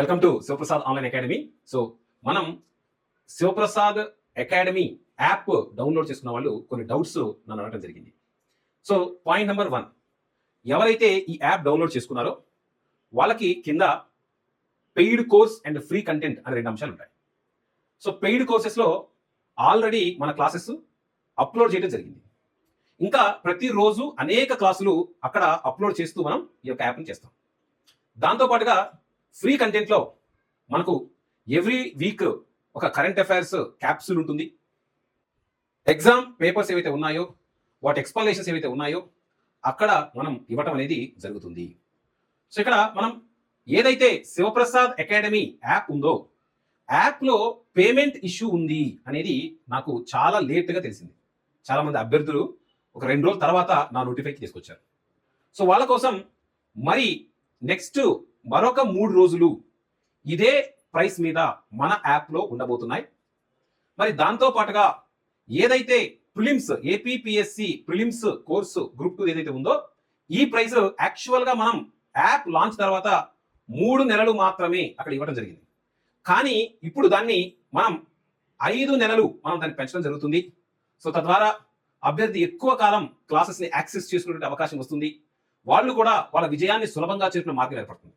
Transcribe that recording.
Welcome to Shivaprasad online academy. So మనం Shivaprasad academy app download చేసుకున్న వాళ్ళు కొన్ని డౌట్స్ నన్ను అడగడం జరిగింది. సో పాయింట్ నెంబర్ 1, ఎవరైతే ఈ యాప్ డౌన్లోడ్ చేసుకున్నారో వాళ్ళకి కింద paid course and free content అనే 2 అంశాలు ఉంటాయి. సో పెయిడ్ కోర్సెస్లో ఆల్రెడీ మన క్లాసెస్ అప్లోడ్ చేయడం జరిగింది. ఇంకా ప్రతిరోజు అనేక క్లాసులు అక్కడ అప్లోడ్ చేస్తూ మనం ఈ యొక్క యాప్ని చేస్తాం. దాంతోపాటుగా ఫ్రీ కంటెంట్లో మనకు ఎవ్రీ వీక్ ఒక కరెంట్ అఫైర్స్ క్యాప్సూల్ ఉంటుంది. ఎగ్జామ్ పేపర్స్ ఏవైతే ఉన్నాయో వాటి ఎక్స్ప్లనేషన్స్ ఏవైతే ఉన్నాయో అక్కడ మనం ఇవ్వటం అనేది జరుగుతుంది. సో ఇక్కడ మనం ఏదైతే శివప్రసాద్ అకాడమీ యాప్ ఉందో యాప్లో పేమెంట్ ఇష్యూ ఉంది అనేది నాకు చాలా లేట్గా తెలిసింది. చాలామంది అభ్యర్థులు ఒక 2 రోజుల తర్వాత నా నోటిఫైకి తీసుకొచ్చారు. సో వాళ్ళ కోసం మరి నెక్స్ట్ మరొక 3 రోజులు ఇదే ప్రైస్ మీద మన యాప్లో ఉండబోతున్నాయి. మరి దాంతో పాటుగా ఏదైతే prelims APPSC prelims course group 2 ఏదైతే ఉందో ఈ ప్రైస్ యాక్చువల్గా మనం యాప్ లాంచ్ తర్వాత 3 నెలలు మాత్రమే అక్కడ ఇవ్వడం జరిగింది. కానీ ఇప్పుడు దాన్ని మనం 5 నెలలు మనం దాన్ని పెంచడం జరుగుతుంది. సో తద్వారా అభ్యర్థి ఎక్కువ కాలం క్లాసెస్ని యాక్సెస్ చేసుకునే అవకాశం వస్తుంది. వాళ్ళు కూడా వాళ్ళ విజయాన్ని సులభంగా చేరుకునే మార్గం ఏర్పడుతుంది.